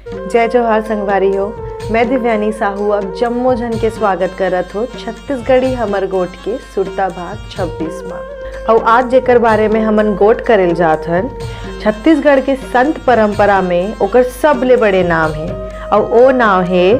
जय जोहार संगवारी हो। मैं दिव्यानी साहू अब जम्मो जन के स्वागत करत हो छत्तीसगढ़ी हमर गोट के सुरता भाग 26 में। और आज जेकर बारे में हमन गोट करेल जात हन, छत्तीसगढ़ के संत परंपरा में ओकर सबले बड़े नाम है और ओ नाम है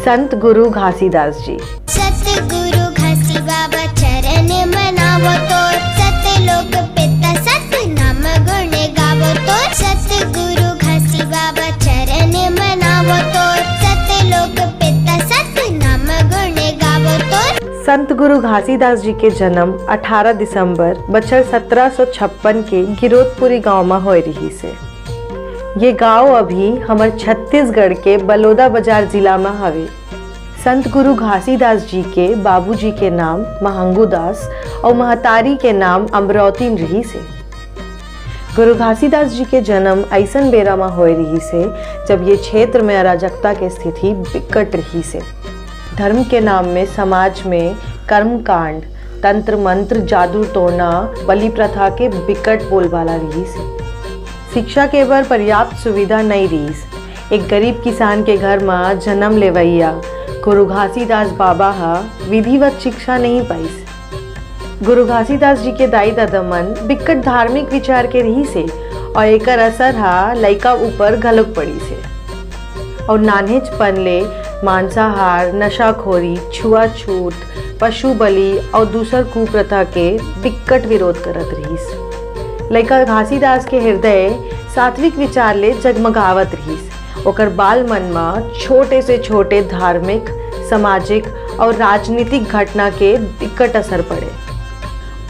संत गुरु घासीदास जी। सतगुरु घासी बाबा चरण मनावो तो सत लोक पिता सत नाम गुण गावो तो सतगुरु घासी बाबा चरण मनावो तो सत लोक पिता सत नाम गुण गावो तो। संत गुरु घासीदास जी के जन्म 18 दिसंबर बछर 1756 के गिरोधपुरी गांव में होए रही से। ये गांव अभी हमर छत्तीसगढ़ के बलौदा बाजार जिला में हवे। संत गुरु घासीदास जी के बाबूजी के नाम महंगू दास और महतारी के नाम अमरावती रही से। गुरु घासीदास जी के जन्म ऐसन बेरा में होए रही से जब ये क्षेत्र में अराजकता के स्थिति बिकट रही से। धर्म के नाम में समाज में कर्म कांड, तंत्र मंत्र, जादू टोना, बलि प्रथा के बिकट बोलबाला रही से। शिक्षा के बर पर्याप्त सुविधा नहीं रही। एक गरीब किसान के घर में जन्म लेवैया गुरु घासीदास बाबा हा विधिवत शिक्षा नहीं पाइस। गुरु घासीदास जी के दाई दादा मन बिकट धार्मिक विचार के रही से और एकर असर हा लइका ऊपर घलोक पड़ी से। और नान्हेचपन ले मांसाहार, नशाखोरी, छुआछूत, पशु बलि और दूसर कुप्रथा के बिकट विरोध करत रहीस। लइका घासीदास के हृदय सात्विक विचार ले जगमगावत रहीस। ओकर बाल मन में छोटे से छोटे धार्मिक, सामाजिक और राजनीतिक घटना के बिकट असर पड़े।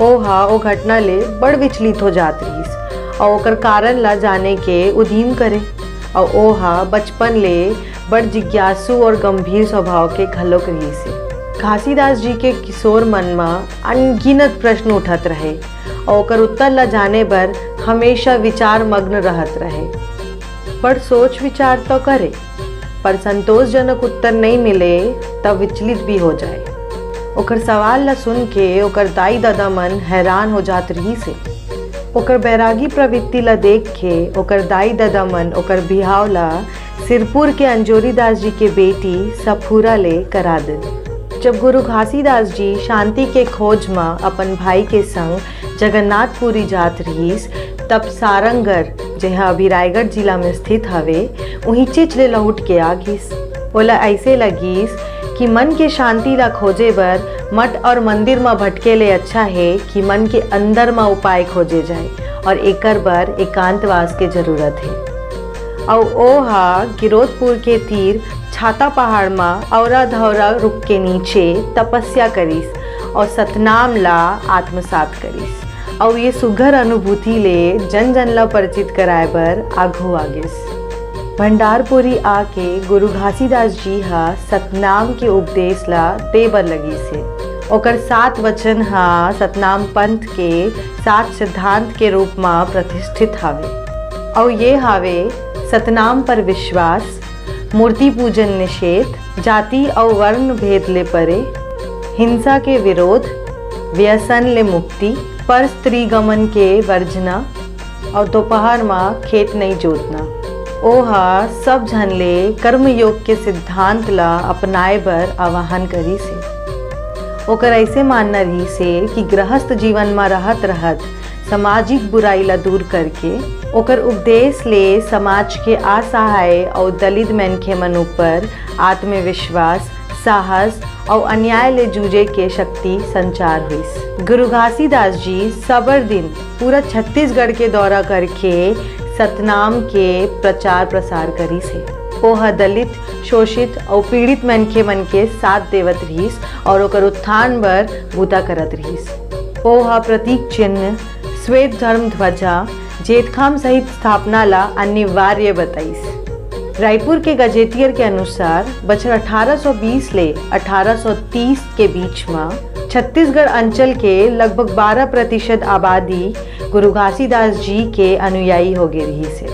ओ घटना ले बड़ विचलित हो जात रहीस और ओकर कारण ला जाने के उधीम करे। और बचपन ले बड़ जिज्ञासु और गंभीर स्वभाव के घलोक रही से। घासीदास जी के किशोर मन में अनगिनत प्रश्न उठत रहे और ओकर उत्तर ला जाने बर हमेशा विचार मग्न रहत रहे। पर सोच विचार तो करे, पर संतोषजनक उत्तर नहीं मिले तब विचलित भी हो जाए। ओकर सवाल ला सुन के ओकर दाई दादा मन हैरान हो जात रही से। ओकर बैरागी प्रवृत्ति ला देख के ओकर दाई दादा मन ओकर बिहाव ला सिरपुर के अंजोरीदास जी के बेटी सफूरा ले करा दिल। जब गुरु घासीदास जी शांति के खोज में अपन भाई के संग जगन्नाथपुरी जात रहीस तब सारंगढ़, जहाँ अभी रायगढ़ जिला में स्थित हवे, वहीं चिचले लौट के आ गिस। ओला ऐसे लगीस कि मन के शांति ला खोजे बर मठ और मंदिर में भटके ले अच्छा है कि मन के अंदर में उपाय खोजे जाए और एकर बर एकांतवास के जरूरत है। और गिरोधपुर के तीर छाता पहाड़ में औरा धौरा रुक के नीचे तपस्या करीस और सतनाम ला आत्मसात करीस। और ये सुघर अनुभूति ले जन जन ला परिचित कराए बर आघू आगिस। भंडारपुरी आके गुरु घासीदास जी हा सतनाम के उपदेश ला दे बर लगी से। ओकर 7 वचन हा सतनाम पंथ के 7 सिद्धांत के रूप में प्रतिष्ठित हावे। और ये हावे सतनाम पर विश्वास, मूर्ति पूजन निषेध, जाति और वर्ण भेद ले परे, हिंसा के विरोध, व्यसन ले मुक्ति, पर स्त्री गमन के वर्जना और दोपहर में खेत नहीं जोतना। सब झन ले कर्मयोग के सिद्धांत ला अपनाए बर आह्वान करी से। ओकर ऐसे मानना रही से कि गृहस्थ जीवन में रहत रहत सामाजिक बुराई ला दूर करके ओकर उपदेश ले समाज के असहाय और दलित मनखे मन ऊपर आत्मविश्वास, साहस और अन्याय ले जूझे के शक्ति संचार हुई। गुरु घासीदास जी सबर दिन पूरा छत्तीसगढ़ के दौरा करके सतनाम के प्रचार प्रसार करी से। ओह दलित, शोषित और पीड़ित मनखे मन के साथ देवत रहीस और ओकर उत्थान बर बूता करत रहीस। ओह प्रतीक चिन्ह श्वेत धर्म ध्वजा जेठखाम सहित स्थापना ला अनिवार्य बताइस। रायपुर के गजेटियर के अनुसार बछर 1820 ले 1830 के बीच में छत्तीसगढ़ अंचल के लगभग 12% आबादी गुरु घासीदास जी के अनुयायी हो गए रही से।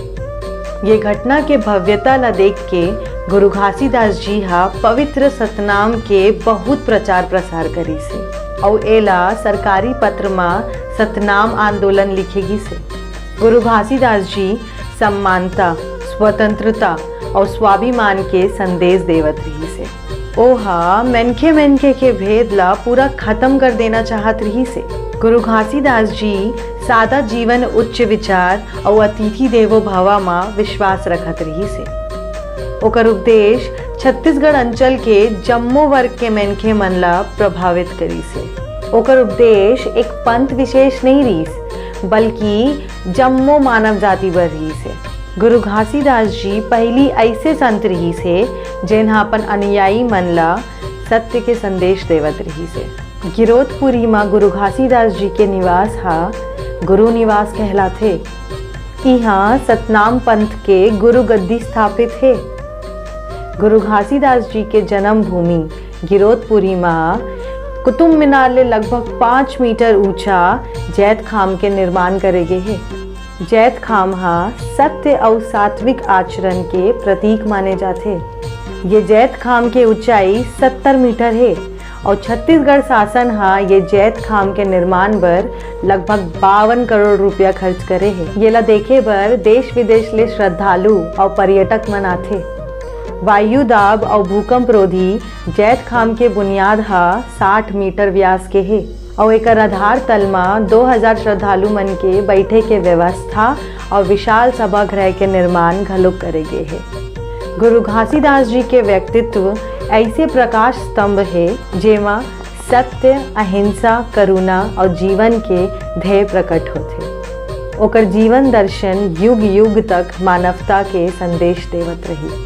ये घटना के भव्यता ला देख के गुरु घासीदास जी हा पवित्र सतनाम के बहुत प्रचार प्रसार करी से और एला सरकारी पत्र में सतनाम आंदोलन लिखेगी से। गुरु घासीदास जी समानता, स्वतंत्रता और स्वाभिमान के संदेश देवत रही से। ओहा मनखे मनखे के भेद ला पूरा खत्म कर देना चाहत रही से। गुरु घासीदास जी सादा जीवन, उच्च विचार और अतिथि देवो भवा माँ विश्वास रखत रही से। ओकर उपदेश छत्तीसगढ़ अंचल के जम्मो वर्ग के मनखे मन ला प्रभावित करी से। ओकर उपदेश एक पंथ विशेष नहीं रही बल्कि जम्मो मानव जाति बर रही से। गुरु घासीदास जी पहली ऐसे संत रही से जिन्हा अपन अनुयायी मन ला सत्य के संदेश देवत रही से। गिरोधपुरी माँ गुरु घासीदास जी के निवास हा गुरु निवास कहलाथे। यहाँ सतनाम पंथ के गुरु गद्दी स्थापित है। गुरु घासीदास जी के जन्म भूमि गिरोधपुरी माँ कुतुब मीनार ले लगभग 5 मीटर ऊंचा जैत खाम के निर्माण करेगे है। जैत खाम हा सत्य और सात्विक आचरण के प्रतीक माने जाते। ये जैत खाम के ऊंचाई 70 मीटर है और छत्तीसगढ़ शासन हा ये जैत खाम के निर्माण पर लगभग 52 करोड़ रुपया खर्च करे है। ये ला देखे बर देश विदेश ले श्रद्धालु और पर्यटक मन आथे। वायु दाब और भूकंप रोधी जैत खाम के बुनियाद हा 60 मीटर व्यास के है और एक आधार तल में 2000 श्रद्धालु मन के बैठे के व्यवस्था और विशाल सभागृह के निर्माण घलोक करे गए है। गुरु घासीदास जी के व्यक्तित्व ऐसे प्रकाश स्तंभ है जेमा सत्य, अहिंसा, करुणा और जीवन के ध्येय प्रकट होते। ओकर जीवन दर्शन युग युग तक मानवता के संदेश देवत रही।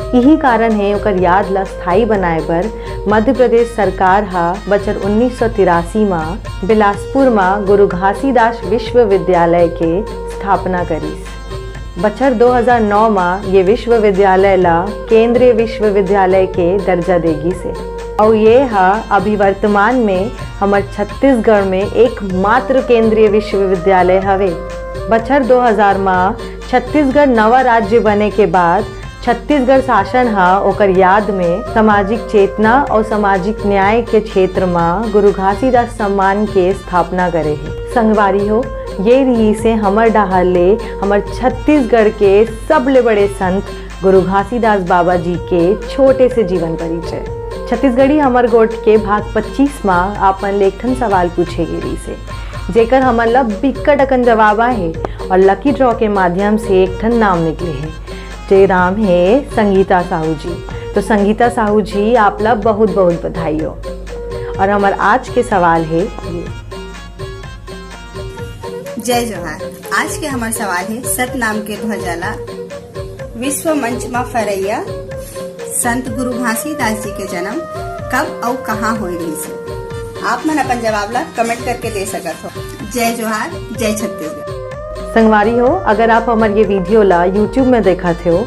यही कारण है ओकर याद ला स्थायी बनाए बर मध्य प्रदेश सरकार हा बछर 1983 में बिलासपुर में गुरु घासीदास विश्वविद्यालय के स्थापना करीस। बछर 2009 में ये विश्वविद्यालय ला केंद्रीय विश्वविद्यालय के दर्जा देगी से और ये हा अभी वर्तमान में हमार छत्तीसगढ़ में एकमात्र केंद्रीय विश्वविद्यालय हवे। बछर 2000 में छत्तीसगढ़ नवा राज्य बने के बाद छत्तीसगढ़ शासन हा ओकर याद में सामाजिक चेतना और सामाजिक न्याय के क्षेत्र में गुरु घासीदास सम्मान के स्थापना करे है। संगवारी हो, ये रही से हमर डाहर ले हमर छत्तीसगढ़ के सबले बड़े संत गुरु घासीदास बाबा जी के छोटे से जीवन परिचय। छत्तीसगढ़ी हमर गोट के भाग 25 में आपन लेखन सवाल पूछे गेरी से जेकर हमन ला बिकट अकन जवाब है और लकी ड्रॉ के माध्यम से एक ठन नाम निकले है जे नाम है संगीता साहू जी। तो संगीता साहू जी आप ला बहुत बहुत बधाई हो। और हमार आज के सवाल है ये। जय जोहार। आज के हमार सवाल है सतनाम के ध्वजाला विश्व मंच में फरैया संत गुरु घासीदास जी के जन्म कब और कहाँ हो रही से। आप मन अपन जवाब ला कमेंट करके दे सकत हो। जय जोहार, जय छत्तीसगढ़। संगवारी हो, अगर आप हमारे ये वीडियो ला YouTube में देखा थे हो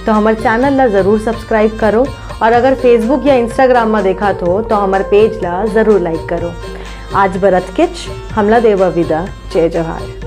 तो हमारे चैनल ला ज़रूर सब्सक्राइब करो और अगर फेसबुक या इंस्टाग्राम में देखा तो हमारे पेज ला ज़रूर लाइक करो। आज बरत किच हमला देवा विदा। जय जोहार।